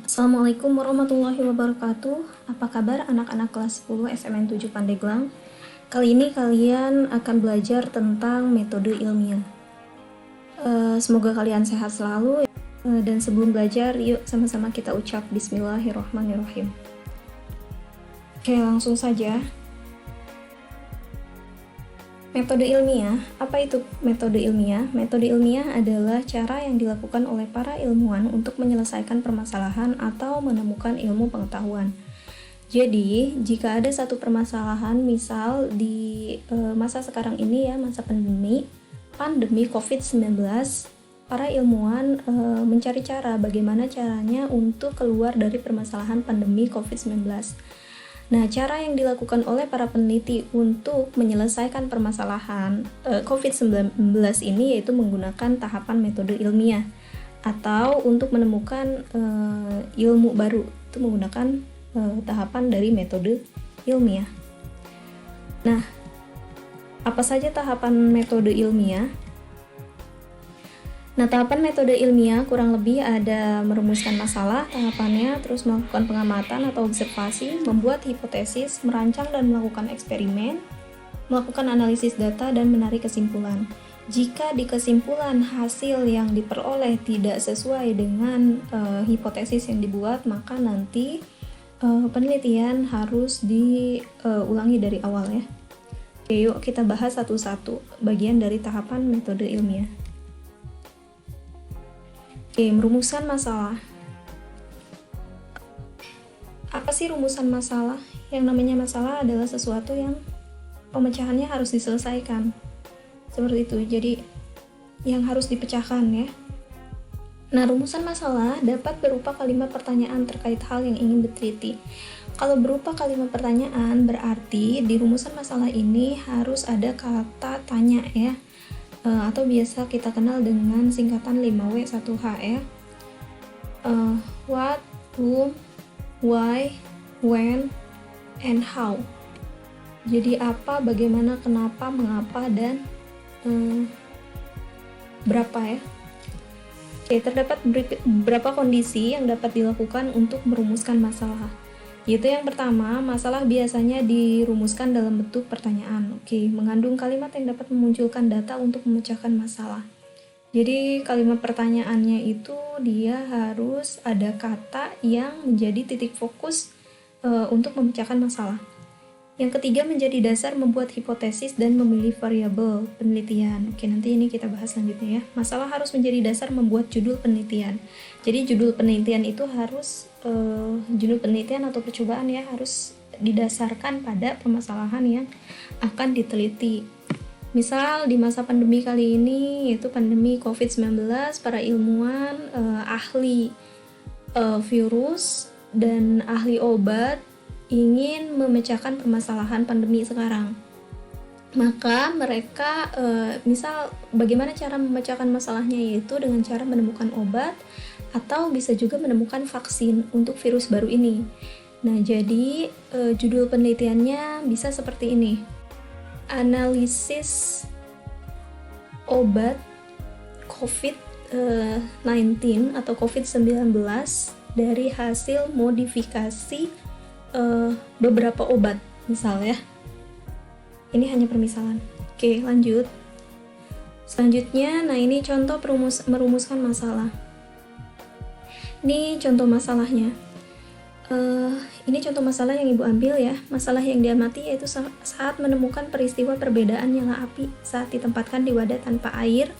Assalamualaikum warahmatullahi wabarakatuh. Apa kabar anak-anak kelas 10 SMN 7 Pandeglang? Kali ini kalian akan belajar tentang metode ilmiah. Semoga kalian sehat selalu. Dan sebelum belajar, yuk sama-sama kita ucap Bismillahirrahmanirrahim. Oke, langsung saja. Metode ilmiah, apa itu metode ilmiah? Metode ilmiah adalah cara yang dilakukan oleh para ilmuwan untuk menyelesaikan permasalahan atau menemukan ilmu pengetahuan. Jadi, jika ada satu permasalahan, misal di masa sekarang ini ya, masa pandemi COVID-19, para ilmuwan mencari cara bagaimana caranya untuk keluar dari permasalahan pandemi COVID-19. Nah, cara yang dilakukan oleh para peneliti untuk menyelesaikan permasalahan COVID-19 ini yaitu menggunakan tahapan metode ilmiah, atau untuk menemukan ilmu baru itu menggunakan tahapan dari metode ilmiah. Nah, apa saja tahapan metode ilmiah? Nah, tahapan metode ilmiah kurang lebih ada merumuskan masalah, tahapannya, terus melakukan pengamatan atau observasi, membuat hipotesis, merancang dan melakukan eksperimen, melakukan analisis data, dan menarik kesimpulan. Jika di kesimpulan hasil yang diperoleh tidak sesuai dengan hipotesis yang dibuat, maka nanti penelitian harus diulangi dari awal ya. Oke, yuk kita bahas satu-satu bagian dari tahapan metode ilmiah. Oke, merumuskan masalah. Apa sih rumusan masalah? Yang namanya masalah adalah sesuatu yang pemecahannya harus diselesaikan. Seperti itu, jadi yang harus dipecahkan ya. Nah, rumusan masalah dapat berupa kalimat pertanyaan terkait hal yang ingin diteliti. Kalau berupa kalimat pertanyaan, berarti di rumusan masalah ini harus ada kata tanya ya. Atau biasa kita kenal dengan singkatan 5W1H ya. What, whom, why, when, and how. Jadi apa, bagaimana, kenapa, mengapa, dan berapa ya. Oke, terdapat beberapa kondisi yang dapat dilakukan untuk merumuskan masalah. Yaitu yang pertama, masalah biasanya dirumuskan dalam bentuk pertanyaan. Oke, mengandung kalimat yang dapat memunculkan data untuk memecahkan masalah. Jadi kalimat pertanyaannya itu dia harus ada kata yang menjadi titik fokus untuk memecahkan masalah. Yang ketiga, menjadi dasar membuat hipotesis dan memilih variabel penelitian. Oke, nanti ini kita bahas selanjutnya ya. Masalah harus menjadi dasar membuat judul penelitian. Jadi judul penelitian itu harus judul penelitian atau percobaan ya harus didasarkan pada permasalahan yang akan diteliti. Misal di masa pandemi kali ini, yaitu pandemi COVID-19, para ilmuwan, ahli virus dan ahli obat ingin memecahkan permasalahan pandemi sekarang. Maka mereka misal bagaimana cara memecahkan masalahnya, yaitu dengan cara menemukan obat atau bisa juga menemukan vaksin untuk virus baru ini. Nah, jadi judul penelitiannya bisa seperti ini. Analisis obat COVID-19 atau COVID-19 dari hasil modifikasi beberapa obat, misalnya. Ini hanya permisalan. Oke, lanjut. Selanjutnya, nah ini contoh merumuskan masalah. Ini contoh masalahnya. Ini contoh masalah yang Ibu ambil ya. Masalah yang diamati yaitu saat menemukan peristiwa perbedaan nyala api saat ditempatkan di wadah tanpa air,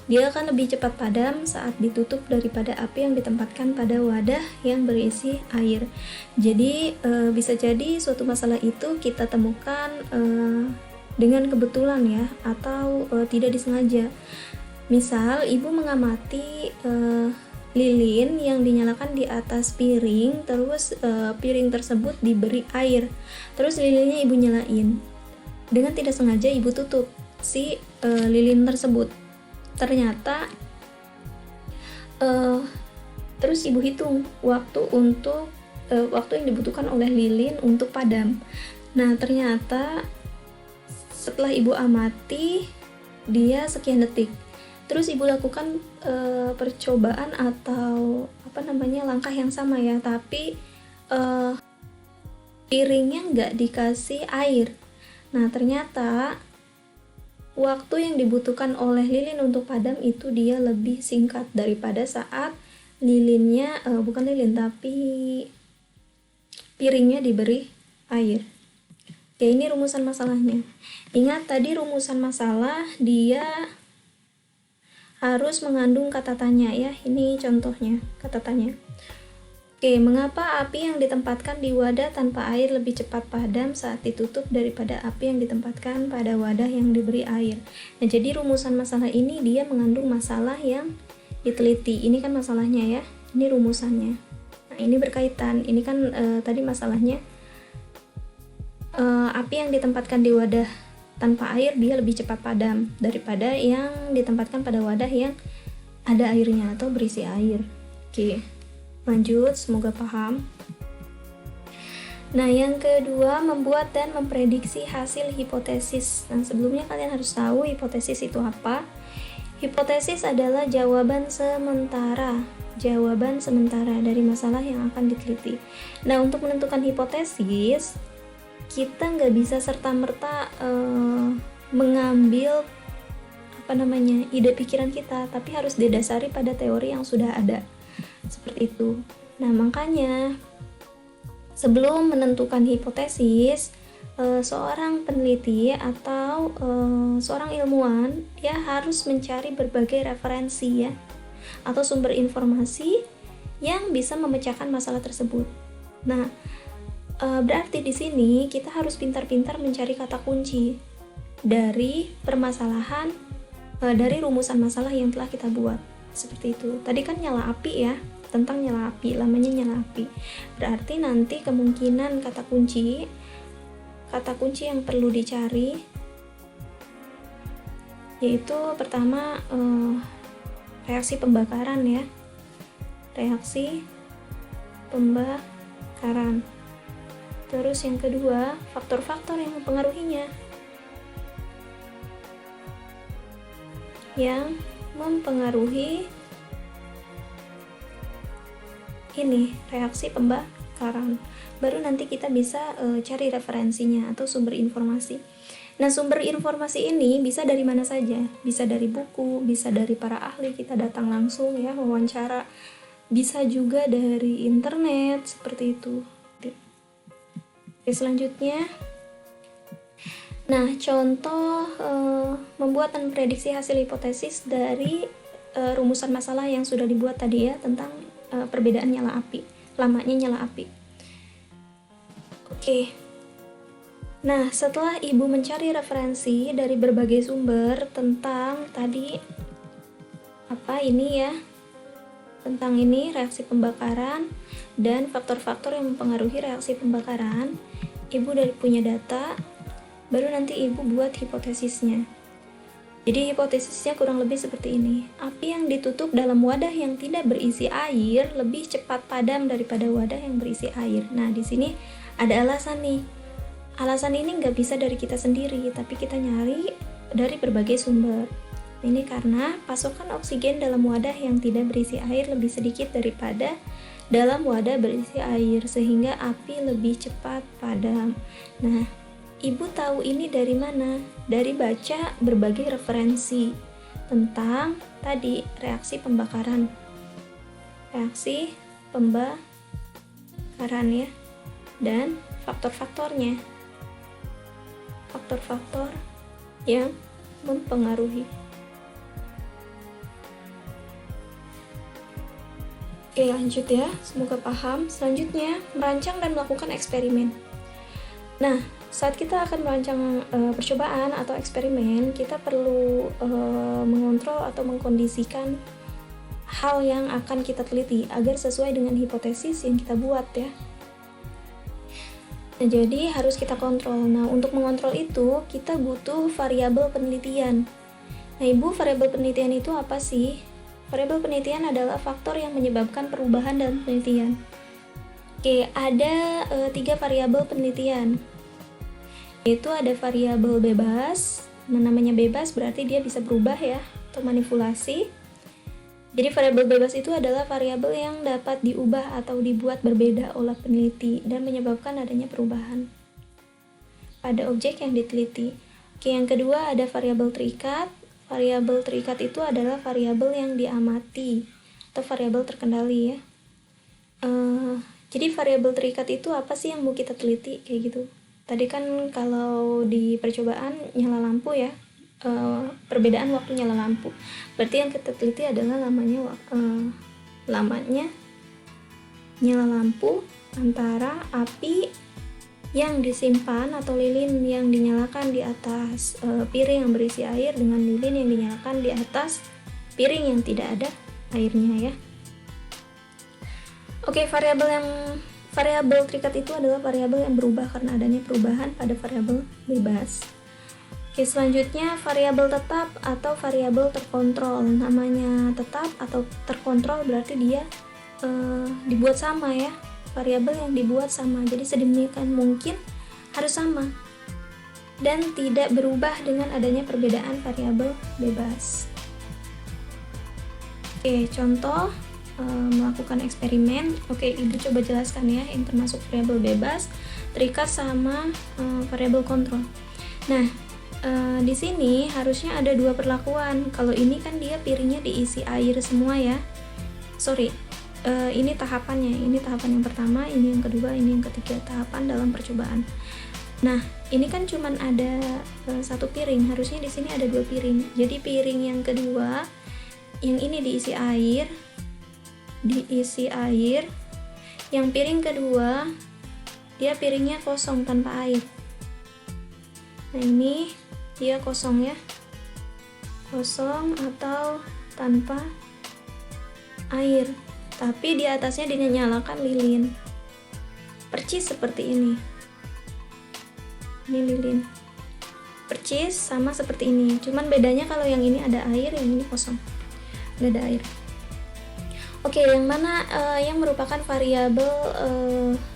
dia akan lebih cepat padam saat ditutup daripada api yang ditempatkan pada wadah yang berisi air. Jadi bisa jadi suatu masalah itu kita temukan dengan kebetulan ya, atau tidak disengaja. Misal ibu mengamati lilin yang dinyalakan di atas piring, terus piring tersebut diberi air, terus lilinnya ibu nyalain. Dengan tidak sengaja ibu tutup si lilin tersebut. Ternyata terus ibu hitung waktu yang dibutuhkan oleh lilin untuk padam. Nah, ternyata setelah ibu amati dia sekian detik. Terus ibu lakukan percobaan atau langkah yang sama ya, tapi piringnya nggak dikasih air. Nah, ternyata waktu yang dibutuhkan oleh lilin untuk padam itu dia lebih singkat daripada saat lilinnya, bukan lilin tapi piringnya diberi air. Oke, ini rumusan masalahnya. Ingat tadi rumusan masalah dia harus mengandung kata tanya ya. Ini contohnya, kata tanya. Oke, mengapa api yang ditempatkan di wadah tanpa air lebih cepat padam saat ditutup daripada api yang ditempatkan pada wadah yang diberi air? Nah, jadi rumusan masalah ini dia mengandung masalah yang diteliti. Ini kan masalahnya ya, ini rumusannya. Nah, ini berkaitan. Ini kan tadi masalahnya api yang ditempatkan di wadah tanpa air dia lebih cepat padam daripada yang ditempatkan pada wadah yang ada airnya atau berisi air. Oke. Lanjut, semoga paham. Nah, yang kedua, membuat dan memprediksi hasil hipotesis. Nah, sebelumnya kalian harus tahu hipotesis itu apa. Hipotesis adalah jawaban sementara dari masalah yang akan diteliti. Nah, untuk menentukan hipotesis, kita nggak bisa serta-merta mengambil ide pikiran kita, tapi harus didasari pada teori yang sudah ada. Seperti itu. Nah, makanya sebelum menentukan hipotesis, seorang peneliti atau seorang ilmuwan dia harus mencari berbagai referensi ya atau sumber informasi yang bisa memecahkan masalah tersebut. Nah, berarti di sini kita harus pintar-pintar mencari kata kunci dari permasalahan, dari rumusan masalah yang telah kita buat. Seperti itu. Tadi kan nyala api ya, tentang nyala api, lamanya nyala api. Berarti nanti kemungkinan kata kunci yang perlu dicari yaitu pertama reaksi pembakaran ya. Reaksi pembakaran. Terus yang kedua, faktor-faktor yang mempengaruhinya. Yang mempengaruhi ini reaksi pembakaran. Baru nanti kita bisa cari referensinya atau sumber informasi. Nah, sumber informasi ini bisa dari mana saja, bisa dari buku, bisa dari para ahli, kita datang langsung ya wawancara, bisa juga dari internet seperti itu. Oke, selanjutnya, nah, contoh membuat dan prediksi hasil hipotesis dari rumusan masalah yang sudah dibuat tadi ya tentang perbedaan nyala api, lamanya nyala api. Oke. Nah, setelah Ibu mencari referensi dari berbagai sumber tentang tadi tentang ini reaksi pembakaran dan faktor-faktor yang mempengaruhi reaksi pembakaran, Ibu dari punya data. Baru nanti Ibu buat hipotesisnya. Jadi hipotesisnya kurang lebih seperti ini. Api yang ditutup dalam wadah yang tidak berisi air lebih cepat padam daripada wadah yang berisi air. Nah, di sini ada alasan nih. Alasan ini nggak bisa dari kita sendiri, tapi kita nyari dari berbagai sumber. Ini karena pasokan oksigen dalam wadah yang tidak berisi air lebih sedikit daripada dalam wadah berisi air, sehingga api lebih cepat padam. Nah, Ibu tahu ini dari mana? Dari baca berbagai referensi tentang tadi reaksi pembakaran. Reaksi pembakaran ya. Dan faktor-faktornya. Faktor-faktor yang mempengaruhi. Oke, lanjut ya. Semoga paham. Selanjutnya, merancang dan melakukan eksperimen. Nah, saat kita akan merancang percobaan atau eksperimen, kita perlu mengontrol atau mengkondisikan hal yang akan kita teliti agar sesuai dengan hipotesis yang kita buat ya. Nah, jadi harus kita kontrol. Nah, untuk mengontrol itu kita butuh variabel penelitian. Nah, Ibu, variabel penelitian itu apa sih? Variabel penelitian adalah faktor yang menyebabkan perubahan dalam penelitian. Oke, ada 3 variabel penelitian. Yaitu ada variabel bebas. Nah, namanya bebas berarti dia bisa berubah ya, atau manipulasi. Jadi variabel bebas itu adalah variabel yang dapat diubah atau dibuat berbeda oleh peneliti dan menyebabkan adanya perubahan pada objek yang diteliti. Oke, yang kedua ada variabel terikat. Variabel terikat itu adalah variabel yang diamati atau variabel terkendali ya. Jadi variabel terikat itu apa sih yang mau kita teliti kayak gitu. Tadi kan kalau di percobaan nyala lampu ya, perbedaan waktu nyala lampu. Berarti yang kita teliti adalah lamanya nyala lampu antara api yang disimpan atau lilin yang dinyalakan di atas piring yang berisi air dengan lilin yang dinyalakan di atas piring yang tidak ada airnya ya. Oke, variabel terikat itu adalah variabel yang berubah karena adanya perubahan pada variabel bebas. Oke, selanjutnya variabel tetap atau variabel terkontrol. Namanya tetap atau terkontrol berarti dia dibuat sama ya. Variabel yang dibuat sama. Jadi sedemikian mungkin harus sama dan tidak berubah dengan adanya perbedaan variabel bebas. Oke, contoh melakukan eksperimen. Oke, Ibu coba jelaskan ya yang termasuk variabel bebas terikat sama variabel kontrol. Nah, di sini harusnya ada dua perlakuan. Kalau ini kan dia piringnya diisi air semua ya. Ini tahapannya. Ini tahapan yang pertama, ini yang kedua, ini yang ketiga, tahapan dalam percobaan. Nah, ini kan cuman ada satu piring. Harusnya di sini ada dua piring. Jadi piring yang kedua, yang ini diisi air. Yang piring kedua, dia piringnya kosong tanpa air. Nah, ini dia kosong ya, kosong atau tanpa air, tapi di atasnya dinyalakan lilin percis seperti ini lilin percis sama seperti ini, cuman bedanya kalau yang ini ada air, yang ini kosong, nggak ada air. Oke, yang mana yang merupakan variabel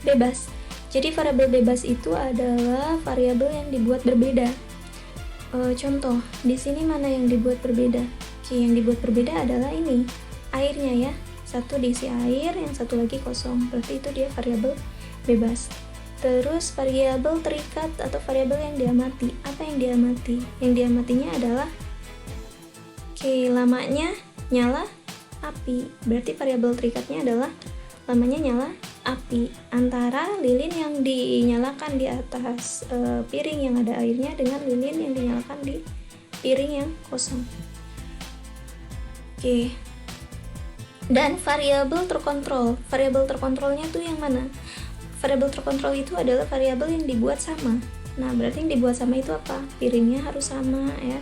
bebas. Jadi variabel bebas itu adalah variabel yang dibuat berbeda. Contoh, di sini mana yang dibuat berbeda? Oke, yang dibuat berbeda adalah ini, airnya ya. Satu diisi air, yang satu lagi kosong. Berarti itu dia variabel bebas. Terus variabel terikat atau variabel yang diamati. Apa yang diamati? Yang diamatinya adalah lamanya nyala api. Berarti variabel terikatnya adalah lamanya nyala api antara lilin yang dinyalakan di atas piring yang ada airnya dengan lilin yang dinyalakan di piring yang kosong. Oke. Dan variabel terkontrol. Variabel terkontrolnya tuh yang mana? Variabel terkontrol itu adalah variabel yang dibuat sama. Nah, berarti yang dibuat sama itu apa? Piringnya harus sama ya.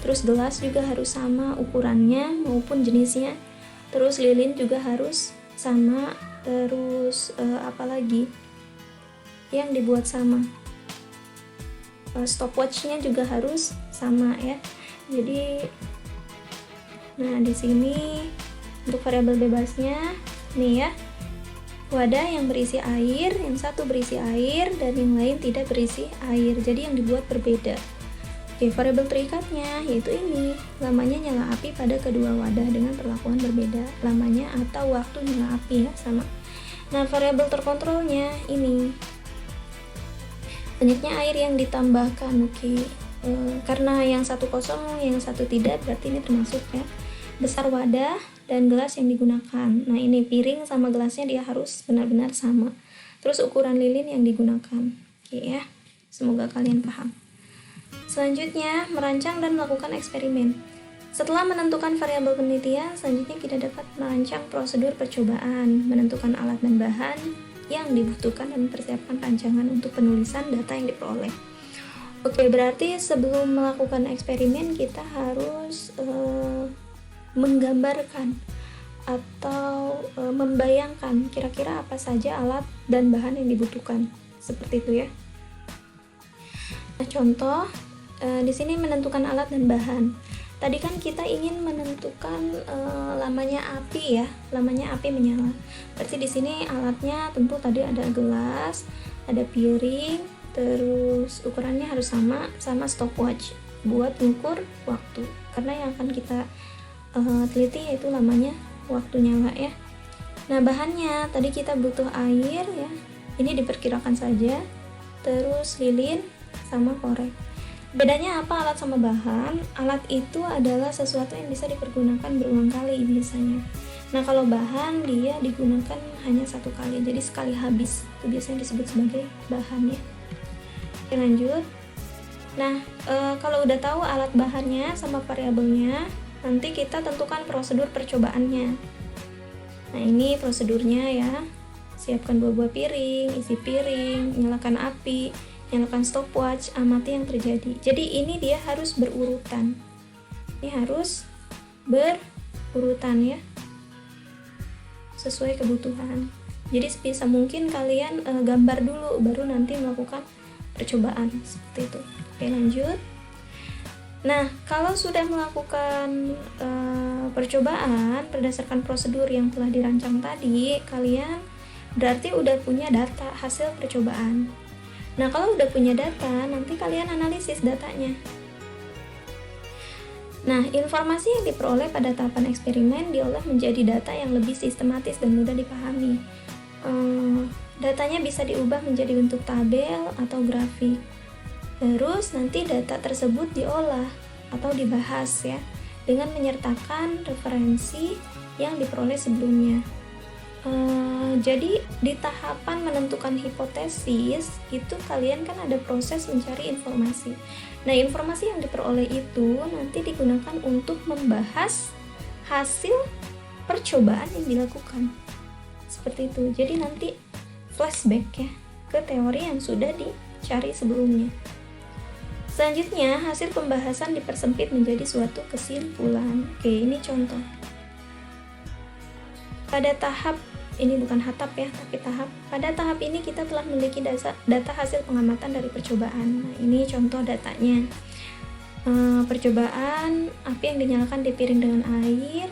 Terus gelas juga harus sama ukurannya maupun jenisnya. Terus lilin juga harus sama. Terus apalagi yang dibuat sama, stopwatchnya juga harus sama ya. Jadi, nah di sini untuk variabel bebasnya nih ya, wadah yang berisi air, yang satu berisi air dan yang lain tidak berisi air. Jadi yang dibuat berbeda. Oke, variabel terikatnya yaitu ini, lamanya nyala api pada kedua wadah dengan perlakuan berbeda. Lamanya atau waktu nyala api ya sama. Nah, variabel terkontrolnya ini, banyaknya air yang ditambahkan. Oke, karena yang satu kosong, yang satu tidak, berarti ini termasuk ya. Besar wadah dan gelas yang digunakan. Nah, ini piring sama gelasnya dia harus benar-benar sama. Terus ukuran lilin yang digunakan. Oke ya, semoga kalian paham. Selanjutnya, merancang dan melakukan eksperimen. Setelah menentukan variabel penelitian, selanjutnya kita dapat merancang prosedur percobaan, menentukan alat dan bahan yang dibutuhkan dan mempersiapkan rancangan untuk penulisan data yang diperoleh. Oke, berarti sebelum melakukan eksperimen kita harus menggambarkan atau membayangkan kira-kira apa saja alat dan bahan yang dibutuhkan. Seperti itu ya. Nah, contoh di sini menentukan alat dan bahan. Tadi kan kita ingin menentukan lamanya api ya, lamanya api menyala. Berarti di sini alatnya tentu tadi ada gelas, ada piring, terus ukurannya harus sama stopwatch buat mengukur waktu. Karena yang akan kita teliti, yaitu lamanya waktu nyala ya. Nah, bahannya tadi kita butuh air ya, ini diperkirakan saja, terus lilin sama korek. Bedanya apa alat sama bahan? Alat itu adalah sesuatu yang bisa dipergunakan berulang kali biasanya. Nah, kalau bahan dia digunakan hanya satu kali, jadi sekali habis. Itu biasanya disebut sebagai bahan ya. Oke, lanjut. Nah, kalau udah tahu alat bahannya sama variabelnya, nanti kita tentukan prosedur percobaannya. Nah, ini prosedurnya ya. Siapkan 2 buah piring, isi piring, nyalakan api, nyalakan stopwatch, amati yang terjadi. Jadi ini dia harus berurutan. Ini harus berurutan ya, sesuai kebutuhan. Jadi sebisa mungkin kalian gambar dulu, baru nanti melakukan percobaan seperti itu. Oke, lanjut. Nah, kalau sudah melakukan percobaan berdasarkan prosedur yang telah dirancang tadi, kalian berarti udah punya data hasil percobaan. Nah, kalau udah punya data, nanti kalian analisis datanya. Nah, informasi yang diperoleh pada tahapan eksperimen diolah menjadi data yang lebih sistematis dan mudah dipahami. Datanya bisa diubah menjadi bentuk tabel atau grafik. Terus nanti data tersebut diolah atau dibahas ya, dengan menyertakan referensi yang diperoleh sebelumnya. Jadi di tahapan menentukan hipotesis itu kalian kan ada proses mencari informasi. Nah, informasi yang diperoleh itu nanti digunakan untuk membahas hasil percobaan yang dilakukan. Seperti itu. Jadi nanti flashback ya ke teori yang sudah dicari sebelumnya. Selanjutnya, hasil pembahasan dipersempit menjadi suatu kesimpulan. Oke, ini contoh. Pada tahap ini bukan hatap ya, tapi tahap. Pada tahap ini kita telah memiliki data hasil pengamatan dari percobaan. Nah, ini contoh datanya. Percobaan api yang dinyalakan di piring dengan air.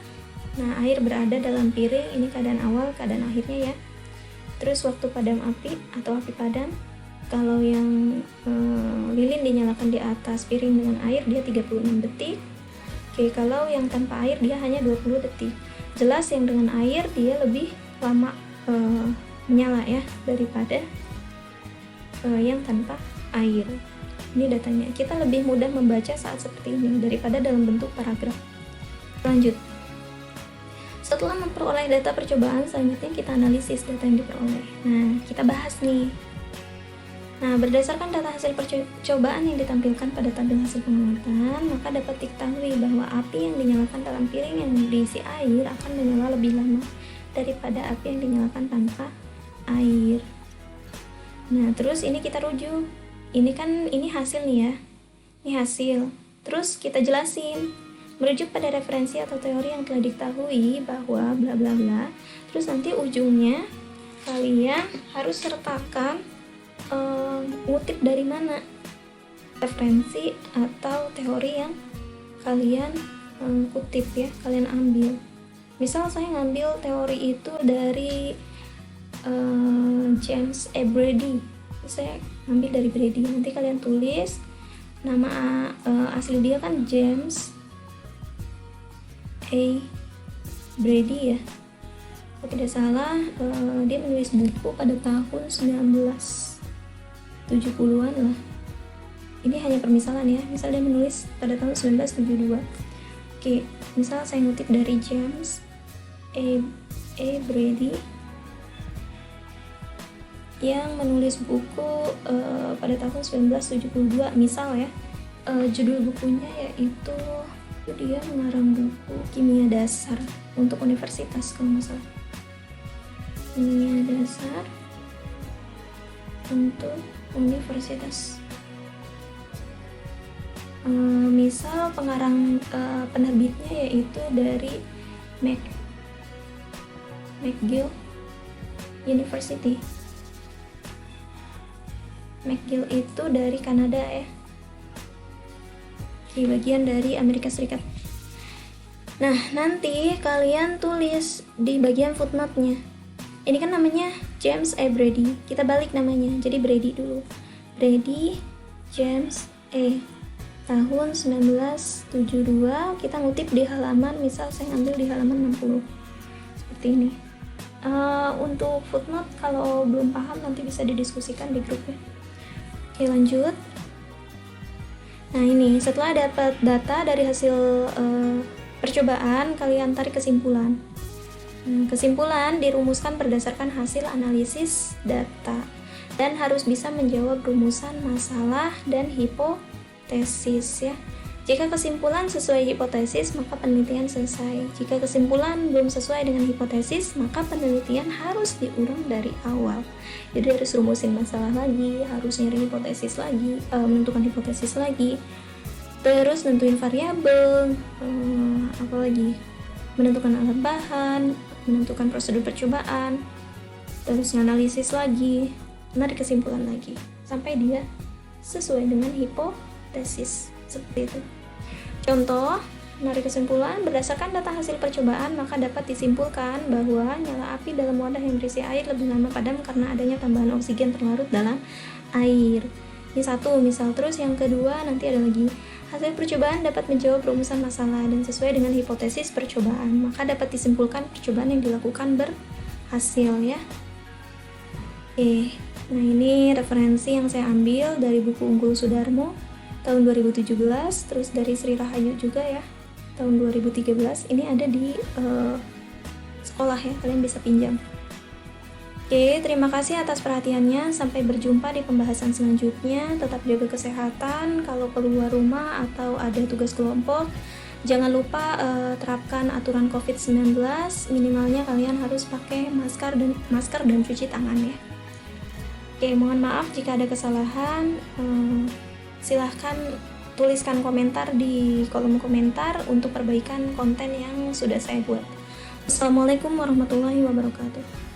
Nah, air berada dalam piring, ini keadaan awal, keadaan akhirnya ya. Terus waktu padam api atau api padam. Kalau yang lilin dinyalakan di atas piring dengan air, dia 36 detik. Oke, kalau yang tanpa air dia hanya 20 detik. Jelas yang dengan air dia lebih lama menyala ya daripada yang tanpa air. Ini datanya. Kita lebih mudah membaca saat seperti ini daripada dalam bentuk paragraf. Lanjut. Setelah memperoleh data percobaan, selanjutnya kita analisis data yang diperoleh. Nah, kita bahas nih. Nah, berdasarkan data hasil percobaan yang ditampilkan pada tabel hasil pengamatan, maka dapat diketahui bahwa api yang dinyalakan dalam piring yang diisi air akan menyala lebih lama daripada api yang dinyalakan tanpa air. Nah, terus ini kita rujuk. Ini hasil nih ya. Ini hasil. Terus kita jelasin. Merujuk pada referensi atau teori yang telah diketahui bahwa bla bla bla. Terus nanti ujungnya kalian harus sertakan ngutip dari mana referensi atau teori yang kalian kutip ya, kalian ambil. Misal saya ngambil teori itu dari James A. Brady, saya ngambil dari Brady. Nanti kalian tulis nama asli dia kan James A. Brady ya, kalau tidak salah. Dia menulis buku pada tahun 1970-an lah. Ini hanya permisalan ya. Misal dia menulis pada tahun 1972. Oke, misal saya ngutip dari James A. Brady yang menulis buku pada tahun 1972. Misal ya, judul bukunya yaitu, dia mengarang buku Kimia Dasar untuk universitas kalau nggak salah. Kimia Dasar untuk universitas. Misal pengarang penerbitnya yaitu dari McGill University. McGill itu dari Kanada ya, di bagian dari Amerika Serikat. Nah, nanti kalian tulis di bagian footnote-nya. Ini kan namanya James A. Brady. Kita balik namanya. Jadi Brady dulu. Brady James A. tahun 1972. Kita ngutip di halaman, misal saya ambil di halaman 60 seperti ini. Untuk footnote kalau belum paham nanti bisa didiskusikan di grupnya. Oke, lanjut. Nah, ini setelah dapat data dari hasil percobaan, kalian tarik kesimpulan. Kesimpulan dirumuskan berdasarkan hasil analisis data dan harus bisa menjawab rumusan masalah dan hipotesis, ya. Jika kesimpulan sesuai hipotesis, maka penelitian selesai. Jika kesimpulan belum sesuai dengan hipotesis, maka penelitian harus diulang dari awal. Jadi harus rumusin masalah lagi, harus nyari hipotesis lagi, menentukan hipotesis lagi. Terus nentuin variabel, apalagi menentukan alat bahan, menentukan prosedur percobaan, terus analisis lagi, menarik kesimpulan lagi, sampai dia sesuai dengan hipotesis, seperti itu. Contoh, menarik kesimpulan berdasarkan data hasil percobaan, maka dapat disimpulkan bahwa nyala api dalam wadah yang berisi air lebih lama padam karena adanya tambahan oksigen terlarut dalam air. Ini satu misal. Terus yang kedua, nanti ada lagi, hasil percobaan dapat menjawab rumusan masalah dan sesuai dengan hipotesis percobaan, maka dapat disimpulkan percobaan yang dilakukan berhasil, ya. Nah ini referensi yang saya ambil dari buku Unggul Sudarmo tahun 2017, terus dari Sri Rahayu juga, ya, tahun 2013. Ini ada di sekolah, ya, kalian bisa pinjam. Oke, terima kasih atas perhatiannya. Sampai berjumpa di pembahasan selanjutnya. Tetap jaga kesehatan. Kalau keluar rumah atau ada tugas kelompok, jangan lupa terapkan aturan COVID-19. Minimalnya kalian harus pakai masker dan cuci tangan, ya. Oke, mohon maaf jika ada kesalahan. Silahkan tuliskan komentar di kolom komentar untuk perbaikan konten yang sudah saya buat. Assalamualaikum warahmatullahi wabarakatuh.